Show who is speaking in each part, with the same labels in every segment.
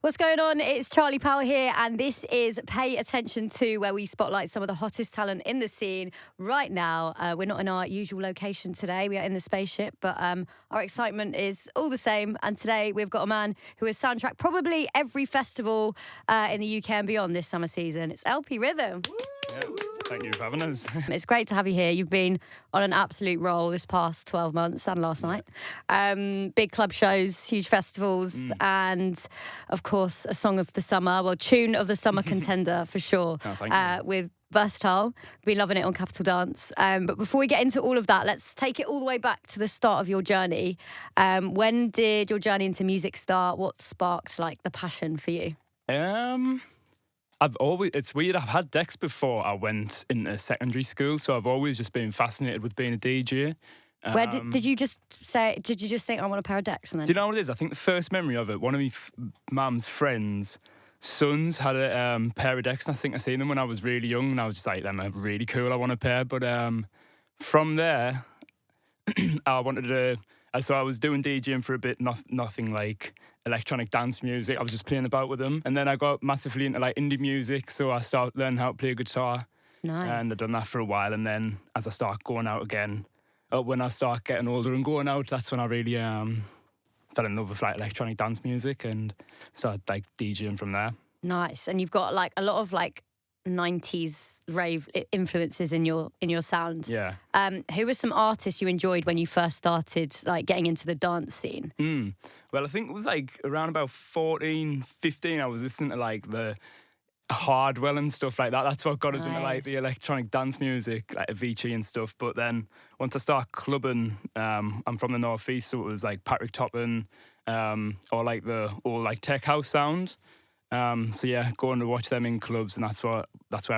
Speaker 1: What's going on? It's Charlie Powell here, and this is Pay Attention To, where we spotlight some of the hottest talent in the scene right now. We're not in our usual location today. We are in the spaceship, but our excitement is all the same. And today we've got a man who has soundtracked probably every festival in the UK and beyond this summer season. It's LP Rhythm.
Speaker 2: Yeah, thank you for having us.
Speaker 1: It's great to have you here. You've been on an absolute roll this past 12 months and last night. Big club shows, huge festivals, and of course, a song of the summer, well, tune of the summer contender for sure.
Speaker 2: Oh, thank you.
Speaker 1: With Versatile. Been loving it on Capital Dance. But before we get into all of that, let's take it all the way back to the start of your journey. When did your journey into music start? What sparked like the passion for you?
Speaker 2: It's weird, I've had decks before I went into secondary school, so I've always just been fascinated with being a DJ.
Speaker 1: Where did you just think I want a pair of decks? And then
Speaker 2: Do you know what it is? I think the first memory of it, one of my mum's friends' sons had a pair of decks, and I think I seen them when I was really young, and I was just like, them are really cool, I want a pair. But from there, I wanted to... So I was doing DJing for a bit, nothing like electronic dance music. I was just playing about with them. And then I got massively into like indie music, so I started learning how to play guitar.
Speaker 1: Nice.
Speaker 2: And I'd done that for a while. And then as I start going out again, when I start getting older and going out, that's when I really fell in love with like electronic dance music and started like DJing from there.
Speaker 1: Nice. And you've got like a lot of like 90s rave influences in your sound.
Speaker 2: Yeah.
Speaker 1: Who were some artists you enjoyed when you first started like getting into the dance scene?
Speaker 2: Well, I think it was like around about 14, 15, I was listening to like the Hardwell and stuff like that. That's what got us into like the electronic dance music, like Avicii and stuff. But then once I started clubbing, I'm from the northeast, so it was like Patrick Toppin, or like the old like tech house sound. So yeah, going to watch them in clubs, and that's where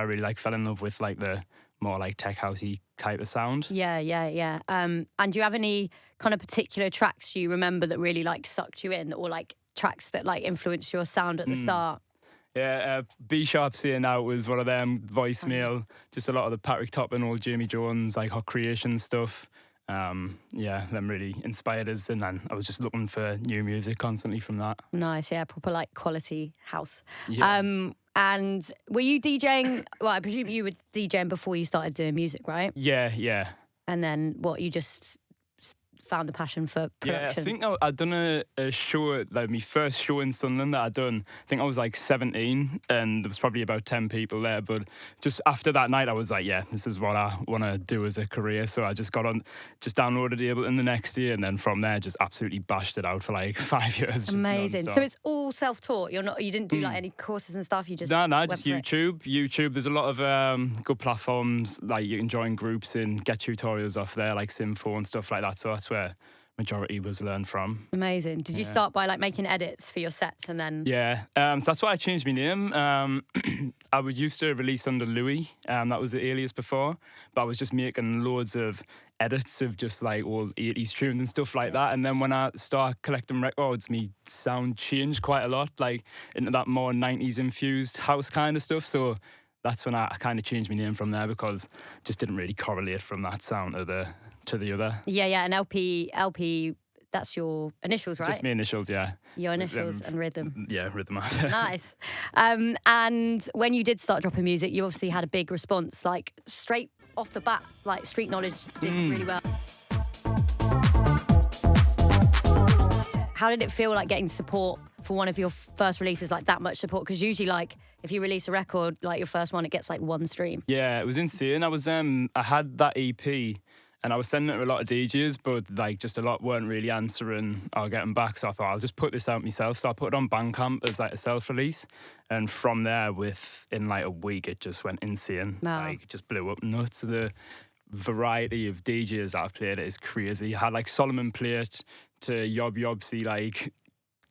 Speaker 2: I really like fell in love with like the more like tech housey type of sound.
Speaker 1: Yeah. And do you have any kind of particular tracks you remember that really like sucked you in, or like tracks that like influenced your sound at the start?
Speaker 2: Yeah, B Sharp's Here Now was one of them. Voicemail, just a lot of the Patrick Toppin, old Jamie Jones, like Hot Creation stuff. Yeah, them really inspired us, and then I was just looking for new music constantly from that.
Speaker 1: Nice, yeah, proper like quality house.
Speaker 2: Yeah.
Speaker 1: And were you DJing? Well, I presume you were DJing before you started doing music, right?
Speaker 2: Yeah.
Speaker 1: And then what? You just found the passion for production?
Speaker 2: Yeah, I think I'd done a show, like my first show in Sunderland that I'd done. I think I was like 17, and there was probably about 10 people there. But just after that night, I was like, yeah, this is what I want to do as a career. So I just downloaded Ableton the next year, and then from there, just absolutely bashed it out for like 5 years. Just
Speaker 1: amazing.
Speaker 2: non-stop.
Speaker 1: So it's all self-taught. You didn't do like any courses and stuff. You just
Speaker 2: No,
Speaker 1: went
Speaker 2: just
Speaker 1: for it?
Speaker 2: YouTube. There's a lot of good platforms, like you can join groups and get tutorials off there, like Simfo and stuff like that. So that's where majority was learned from.
Speaker 1: Amazing. Did you start by like making edits for your sets and then?
Speaker 2: Yeah, so that's why I changed my name. I used to release under Louis. That was the alias before, but I was just making loads of edits of just like all 80s tunes and stuff like that. And then when I started collecting records, my sound changed quite a lot, like into that more 90s infused house kind of stuff. So that's when I kind of changed my name from there, because just didn't really correlate from that sound to the other.
Speaker 1: Yeah, and LP, that's your initials, right?
Speaker 2: Just my initials, yeah.
Speaker 1: Your initials and rhythm.
Speaker 2: Yeah, rhythm after.
Speaker 1: Nice. And when you did start dropping music, you obviously had a big response, like straight off the bat, like Street Knowledge did really well. How did it feel like getting support for one of your first releases, like that much support? Because usually, like, if you release a record, like your first one, it gets like one stream.
Speaker 2: Yeah, it was insane. I had that EP, and I was sending it to a lot of DJs, but like just a lot weren't really answering or getting back. So I thought I'll just put this out myself. So I put it on Bandcamp as like a self-release, and from there, in like a week, it just went insane.
Speaker 1: Wow.
Speaker 2: Like it just blew up nuts. The variety of DJs that I've played it is crazy. I had like Solomon play it to Yob Yobsy, like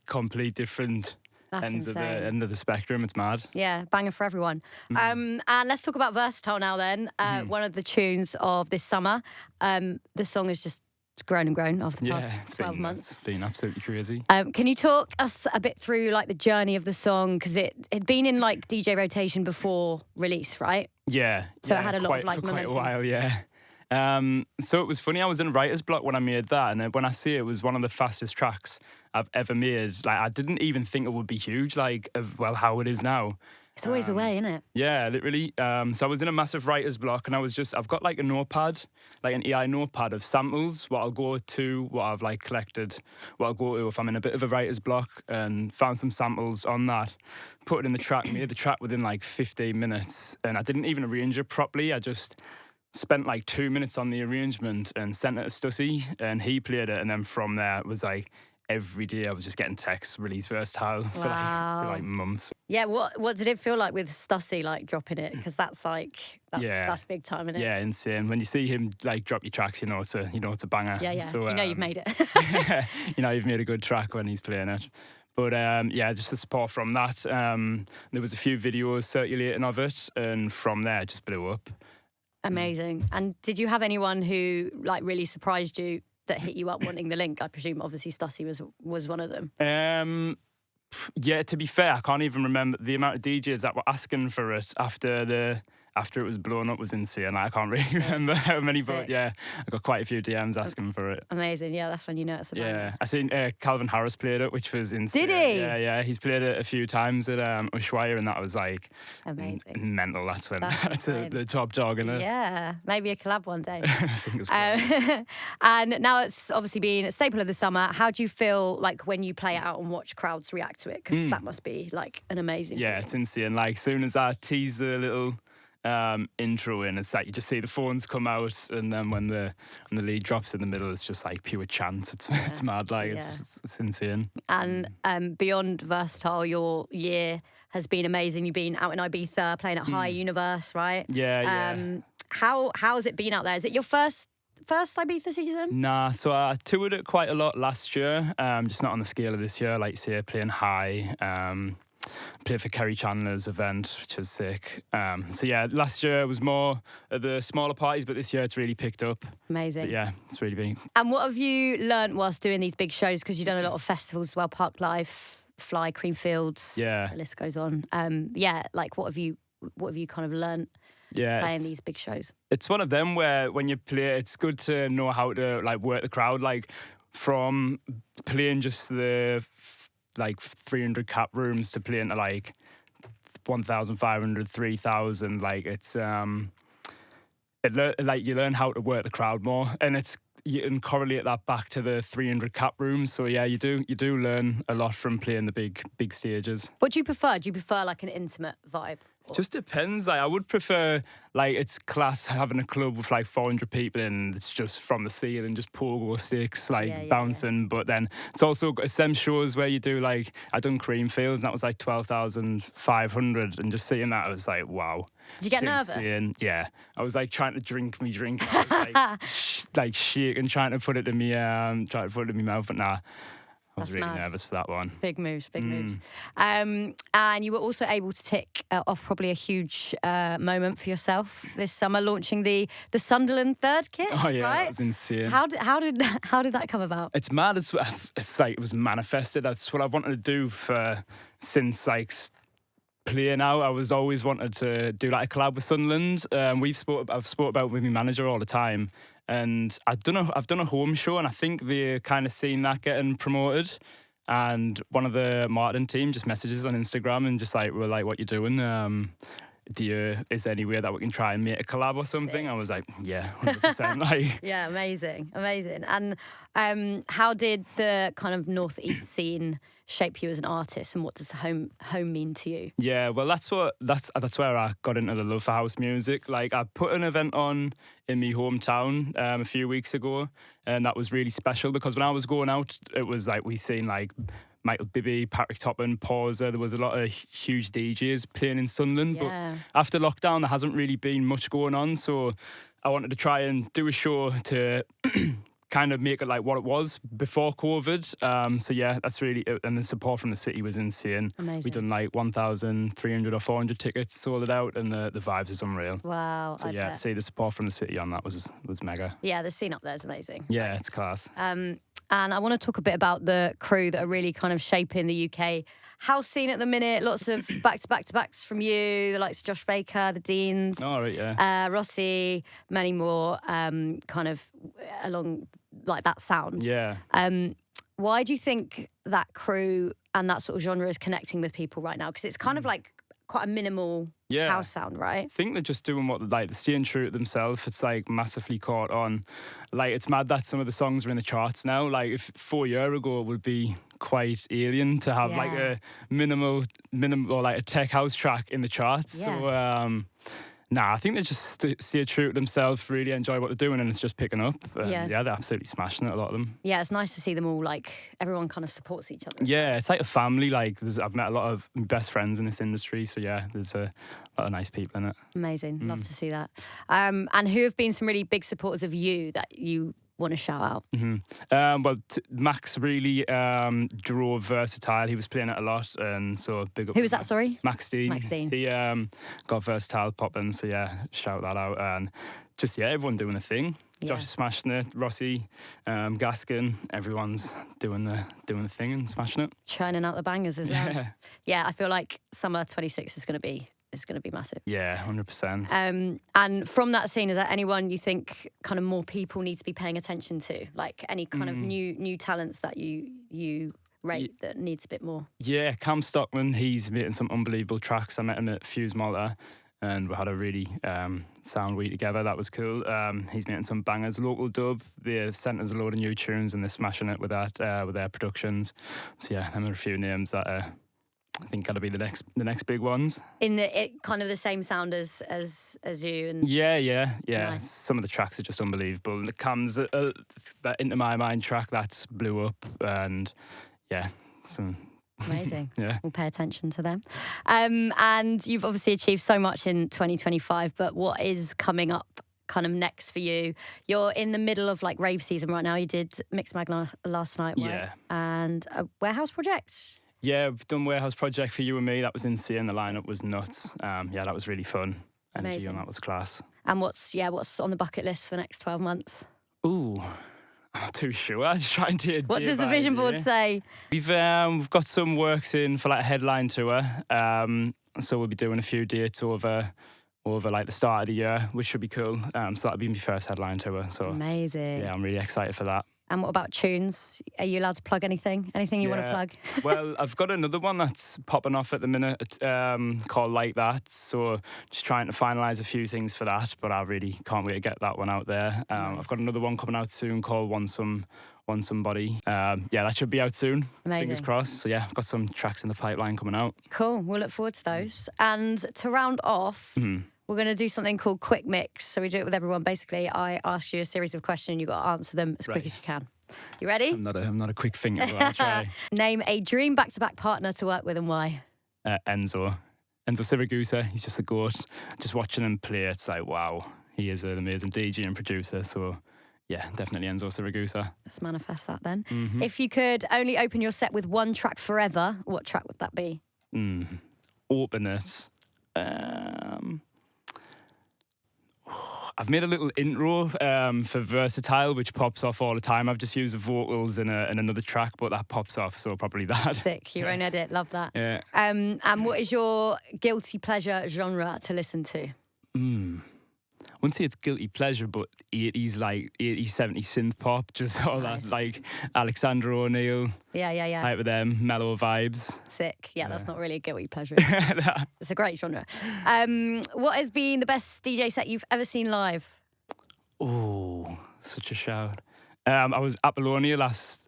Speaker 2: complete different
Speaker 1: That's
Speaker 2: end
Speaker 1: insane.
Speaker 2: of the spectrum. It's mad.
Speaker 1: Yeah, banger for everyone. And let's talk about Versatile now then. One of the tunes of this summer. The song has just grown and grown over the past 12 months.
Speaker 2: It's been absolutely crazy.
Speaker 1: Can you talk us a bit through like the journey of the song? Because it had been in like DJ rotation before release, right?
Speaker 2: Yeah.
Speaker 1: So it had a lot of like
Speaker 2: for quite a
Speaker 1: momentum.
Speaker 2: while, yeah. So it was funny, I was in writer's block when I made that, and when I say it was one of the fastest tracks I've ever made. Like, I didn't even think it would be huge, like, how it is now.
Speaker 1: It's always the way, isn't it?
Speaker 2: Yeah, literally. So I was in a massive writer's block, and I've got like a notepad, like an EI notepad of samples, what I'll go to, what I've like collected, what I'll go to if I'm in a bit of a writer's block, and found some samples on that, put it in the track, made the track within like 15 minutes, and I didn't even arrange it properly. I just spent like 2 minutes on the arrangement and sent it to Stussy, and he played it, and then from there it was like, every day I was just getting texts, release versatile for like months.
Speaker 1: Yeah, what did it feel like with Stussy, like dropping it? Because that's big time, isn't it?
Speaker 2: Yeah, insane. When you see him like drop your tracks, you know it's a banger.
Speaker 1: Yeah.
Speaker 2: So,
Speaker 1: you know you've made it.
Speaker 2: you know you've made a good track when he's playing it. But yeah, just the support from that. There was a few videos circulating of it, and from there it just blew up.
Speaker 1: Amazing. And did you have anyone who like really surprised you that hit you up wanting the link? I presume obviously Stussy was one of them.
Speaker 2: Yeah, to be fair, I can't even remember the amount of DJs that were asking for it after it was blown up was insane. I can't really remember how many, but yeah, I got quite a few DMs asking for it.
Speaker 1: Amazing. Yeah, that's when you know it's about.
Speaker 2: Yeah, I seen Calvin Harris played it, which was insane.
Speaker 1: Did he?
Speaker 2: Yeah, he's played it a few times at Ushuaia, and that was like
Speaker 1: amazing,
Speaker 2: mental. That's the top dog, isn't it?
Speaker 1: Yeah, maybe a collab one day.
Speaker 2: Fingers crossed.
Speaker 1: And now it's obviously been a staple of the summer. How do you feel like when you play it out and watch crowds react to it? Because that must be like an amazing.
Speaker 2: Yeah,
Speaker 1: feeling.
Speaker 2: it's insane. Like, soon as I tease the little intro in, it's like you just see the phones come out, and then when the lead drops in the middle, it's just like pure chant. It's mad. Like, it's insane.
Speaker 1: And beyond versatile, your year has been amazing. You've been out in Ibiza playing at High Universe, right?
Speaker 2: Yeah.
Speaker 1: How has it been out there? Is it your first Ibiza season?
Speaker 2: Nah, so I toured it quite a lot last year, just not on the scale of this year. Like, say, playing High, played for Kerry Chandler's event, which was sick. So yeah, last year it was more of the smaller parties, but this year it's really picked up.
Speaker 1: Amazing.
Speaker 2: But yeah, it's really big.
Speaker 1: And what have you learnt whilst doing these big shows? Because you've done a lot of festivals as well, Park Life, Fly, Creamfields.
Speaker 2: Yeah.
Speaker 1: The list goes on. Like what have you kind of learnt?
Speaker 2: Yeah,
Speaker 1: playing these big shows.
Speaker 2: It's one of them where when you play, it's good to know how to like work the crowd. Like, from playing just the like 300 cap rooms to playing to like 1,500, 3,000. Like, it's like you learn how to work the crowd more, and you can correlate that back to the 300 cap rooms. So yeah, you do learn a lot from playing the big stages.
Speaker 1: What do you prefer? Do you prefer like an intimate vibe?
Speaker 2: It just depends. Like, I would prefer, like, it's class having a club with like 400 people and it's just from the ceiling, just pogo sticks, like bouncing. Yeah. But then it's also it's them shows where you do like, I done Creamfields and that was like 12,500, and just seeing that I was like, wow.
Speaker 1: Did you get nervous?
Speaker 2: Insane. Yeah, I was like trying to drink me drink. I was like, like shaking, trying to put it in me mouth, but nah. I was really nervous for that one.
Speaker 1: Big moves. And you were also able to tick off probably a huge moment for yourself this summer, launching the Sunderland third kit.
Speaker 2: Oh yeah,
Speaker 1: right?
Speaker 2: That was insane.
Speaker 1: How did that come about?
Speaker 2: It's mad. It's like it was manifested. That's what I've wanted to do since like playing out. I was always wanted to do like a collab with Sunderland. I've spoke about with my manager all the time. And I've done a home show, and I think they're kind of seeing that getting promoted. And one of the marketing team just messages on Instagram and just like, we're like, what you doing? Is there any way that we can try and make a collab or something? Sick. I was like, yeah, 100%. Like,
Speaker 1: yeah, amazing. And how did the kind of northeast scene shape you as an artist, and what does home mean to you?
Speaker 2: Yeah, well, that's where I got into the love for house music. Like, I put an event on in my hometown a few weeks ago, and that was really special because when I was going out, it was like we seen like Michael Bibby, Patrick Toppin, Pauser. There was a lot of huge DJs playing in Sunderland. Yeah. But after lockdown, there hasn't really been much going on. So I wanted to try and do a show to kind of make it like what it was before COVID. So yeah, that's really, and the support from the city was insane.
Speaker 1: Amazing.
Speaker 2: We done like 1,300 or 400 tickets, sold it out, and the vibes is unreal.
Speaker 1: Wow.
Speaker 2: So yeah, see the support from the city on that was mega.
Speaker 1: Yeah, the scene up there is amazing.
Speaker 2: Yeah, it's class.
Speaker 1: And I want to talk a bit about the crew that are really kind of shaping the UK house scene at the minute. Lots of back-to-backs from you, the likes of Josh Baker, the Deans, Rossi, many more, kind of along like that sound.
Speaker 2: Yeah.
Speaker 1: Why do you think that crew and that sort of genre is connecting with people right now? Because it's kind of like quite a minimal house sound, right?
Speaker 2: I think they're just doing what they're staying true to themselves. It's like massively caught on. Like, it's mad that some of the songs are in the charts now. Like, if 4 years ago it would be quite alien to have like a minimal or like a tech house track in the charts.
Speaker 1: Yeah.
Speaker 2: So I think they just stay true to themselves, really enjoy what they're doing, and it's just picking up. Yeah, they're absolutely smashing it, a lot of them.
Speaker 1: Yeah, it's nice to see them all, like, everyone kind of supports each other.
Speaker 2: Yeah, it's like a family. Like, I've met a lot of my best friends in this industry, so yeah, there's a lot of nice people in it.
Speaker 1: Amazing, love to see that. And who have been some really big supporters of you that you want to shout out?
Speaker 2: Well, Max really drove Versatile. He was playing it a lot, and so big up.
Speaker 1: Who was that, sorry?
Speaker 2: Max Dean.
Speaker 1: Max Dean.
Speaker 2: He got Versatile popping, so yeah, shout that out. And just, everyone doing a thing. Josh is smashing it, Rossi, Gaskin, everyone's doing the thing and smashing it.
Speaker 1: Churning out the bangers as well. Yeah, I feel like summer 26 is going to be massive.
Speaker 2: Yeah, 100%.
Speaker 1: And from that scene, is there anyone you think kind of more people need to be paying attention to? Like any kind of new talents that you rate that needs a bit more? Yeah,
Speaker 2: Cam Stockman, he's making some unbelievable tracks. I met him at Fuse Malta, and we had a really sound week together. That was cool. He's making some bangers. Local Dub, they sent us a load of new tunes, and they're smashing it with that, with their productions. So yeah, them are a few names that I think gotta be the next big ones.
Speaker 1: In kind of the same sound as you. And
Speaker 2: yeah.
Speaker 1: Nice.
Speaker 2: Some of the tracks are just unbelievable. The Cam's that Into My Mind track that's blew up, and yeah, so.
Speaker 1: Amazing.
Speaker 2: Yeah.
Speaker 1: We'll pay attention to them. And you've obviously achieved so much in 2025, but what is coming up kind of next for you? You're in the middle of like rave season right now. You did Mix Mag last night, right?
Speaker 2: Yeah.
Speaker 1: And a warehouse project.
Speaker 2: Yeah, we've done Warehouse Project for You and Me. That was insane. The lineup was nuts. Yeah, that was really fun. Energy on that was class.
Speaker 1: And what's on the bucket list for the next 12 months?
Speaker 2: Ooh, I'm not too sure. I'm just trying to.
Speaker 1: What does the vision board say?
Speaker 2: We've got some works in for like a headline tour. So we'll be doing a few dates over like the start of the year, which should be cool. So that'll be my first headline tour. So
Speaker 1: amazing.
Speaker 2: Yeah, I'm really excited for that.
Speaker 1: And what about tunes? Are you allowed to plug anything? Anything you want to plug?
Speaker 2: Well, I've got another one that's popping off at the minute called Like That. So just trying to finalise a few things for that, but I really can't wait to get that one out there.
Speaker 1: Nice.
Speaker 2: I've got another one coming out soon called Want Somebody. Yeah, that should be out soon.
Speaker 1: Amazing.
Speaker 2: Fingers crossed. So yeah, I've got some tracks in the pipeline coming out.
Speaker 1: Cool. We'll look forward to those. And to round off, we're going to do something called Quick Mix. So we do it with everyone. Basically, I ask you a series of questions. You've got to answer them as quick as you can. You ready?
Speaker 2: I'm not a quick thinker, but I'll try.
Speaker 1: Name a dream back-to-back partner to work with and why.
Speaker 2: Enzo Siragusa. He's just a goat. Just watching him play, it's like, wow. He is an amazing DJ and producer. So yeah, definitely Enzo Siragusa.
Speaker 1: Let's manifest that then. If you could only open your set with one track forever, what track would that be?
Speaker 2: Open it. I've made a little intro for Versatile, which pops off all the time. I've just used the vocals in another track, but that pops off, so probably that.
Speaker 1: Sick, your own edit, love that.
Speaker 2: Yeah.
Speaker 1: And what is your guilty pleasure genre to listen to?
Speaker 2: I wouldn't say it's guilty pleasure, but 80s, 70s synth pop, just all that, like Alexander O'Neill.
Speaker 1: Yeah.
Speaker 2: Type of them, mellow vibes.
Speaker 1: Sick. Yeah, that's not really a guilty pleasure. It's a great genre. What has been the best DJ set you've ever seen live?
Speaker 2: Oh, such a shout. I was at Bologna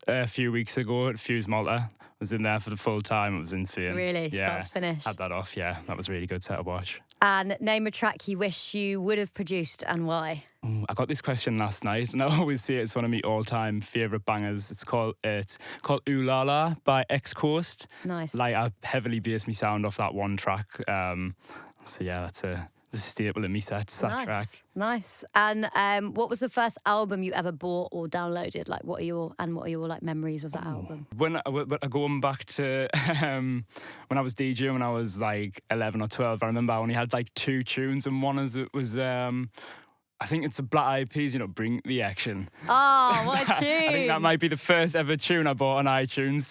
Speaker 2: a few weeks ago at Fuse Malta. I was in there for the full time. It was insane.
Speaker 1: Really? Start to finish?
Speaker 2: Had that off, yeah. That was a really good set to watch.
Speaker 1: And name a track you wish you would have produced and why?
Speaker 2: I got this question last night, and I always say it's one of my all-time favourite bangers. It's called Ooh La La by X Coast.
Speaker 1: Nice.
Speaker 2: Like, I heavily base my sound off that one track. So yeah, that's a staple in me sets, that track.
Speaker 1: Nice. And what was the first album you ever bought or downloaded? Like, what are your like memories of that album?
Speaker 2: When I going back to when I was DJing when I was like 11 or 12, I remember I only had like 2 tunes, and one was I think it's a Black Eyed Peas, Bring the Action.
Speaker 1: Oh, what a tune.
Speaker 2: I think that might be the first ever tune I bought on iTunes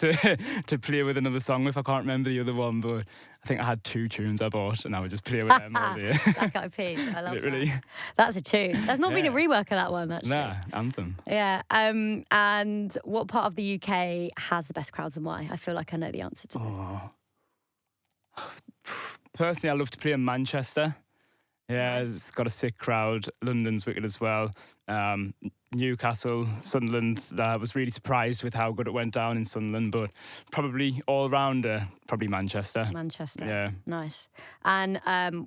Speaker 2: to play with another song with. I can't remember the other one, but I think I had 2 tunes I bought and I would just play with them all day.
Speaker 1: Black Eyed Peas. I love
Speaker 2: Literally.
Speaker 1: that. That's a tune. There's not been a rework of that one, actually.
Speaker 2: Nah, anthem.
Speaker 1: Yeah. And what part of the UK has the best crowds and why? I feel like I know the answer to this.
Speaker 2: Personally, I love to play in Manchester. Yeah, it's got a sick crowd. London's wicked as well. Newcastle, Sunderland. I was really surprised with how good it went down in Sunderland, but probably all round, probably Manchester.
Speaker 1: Manchester.
Speaker 2: Yeah.
Speaker 1: Nice. And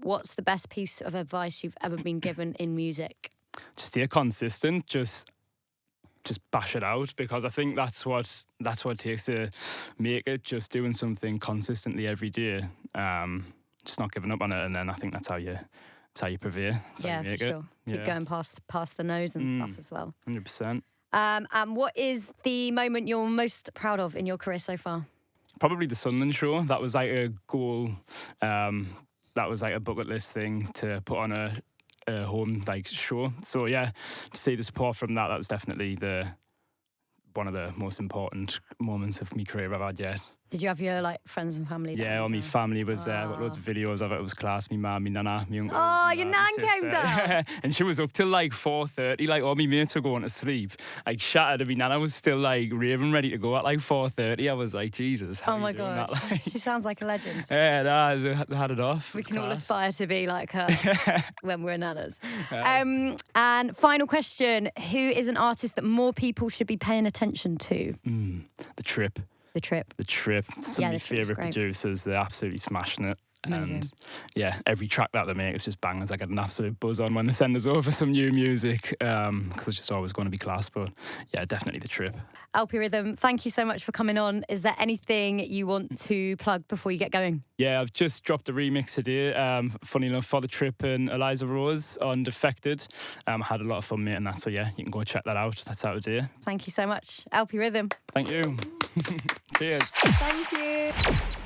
Speaker 1: what's the best piece of advice you've ever been given in music?
Speaker 2: Just stay consistent. Just bash it out, because I think that's what it takes to make it. Just doing something consistently every day. Just not giving up on it, and then I think that's how you prevail.
Speaker 1: Yeah, for sure. Keep going past the nose and stuff as well.
Speaker 2: 100%.
Speaker 1: And what is the moment you're most proud of in your career so far?
Speaker 2: Probably the Sunderland show. That was like a goal. That was like a bucket list thing to put on a home show. So yeah, to see the support from that was definitely one of the most important moments of my career I've had yet.
Speaker 1: Did you have your friends and family there?
Speaker 2: Yeah, all my family was there. I got loads of videos of it. It was class. My mum, my nana, my uncle.
Speaker 1: Oh, your nan came down.
Speaker 2: And she was up till 4:30. All my mates were going to sleep. Shattered, and my nana was still raving, ready to go at 4:30. I was like, Jesus, how
Speaker 1: oh my
Speaker 2: you doing
Speaker 1: God.
Speaker 2: that?
Speaker 1: She sounds like a legend.
Speaker 2: Yeah, they had it off.
Speaker 1: We can all
Speaker 2: class.
Speaker 1: aspire to be like her when we're nanas. And final question, who is an artist that more people should be paying attention to?
Speaker 2: The Trip.
Speaker 1: The Trip.
Speaker 2: Some of my favourite producers. They're absolutely smashing it.
Speaker 1: Amazing.
Speaker 2: And yeah, every track that they make is just bangers. I get an absolute buzz on when they send us over some new music, because it's just always going to be class. But yeah, definitely The Trip. LP
Speaker 1: Rhythm, thank you so much for coming on. Is there anything you want to plug before you get going?
Speaker 2: Yeah, I've just dropped a remix today, funny enough, for The Trip and Eliza Rose on Defected. I had a lot of fun making that, so yeah, you can go check that out. That's out today.
Speaker 1: Thank you so much. LP Rhythm.
Speaker 2: Thank you. Cheers.
Speaker 1: Thank you.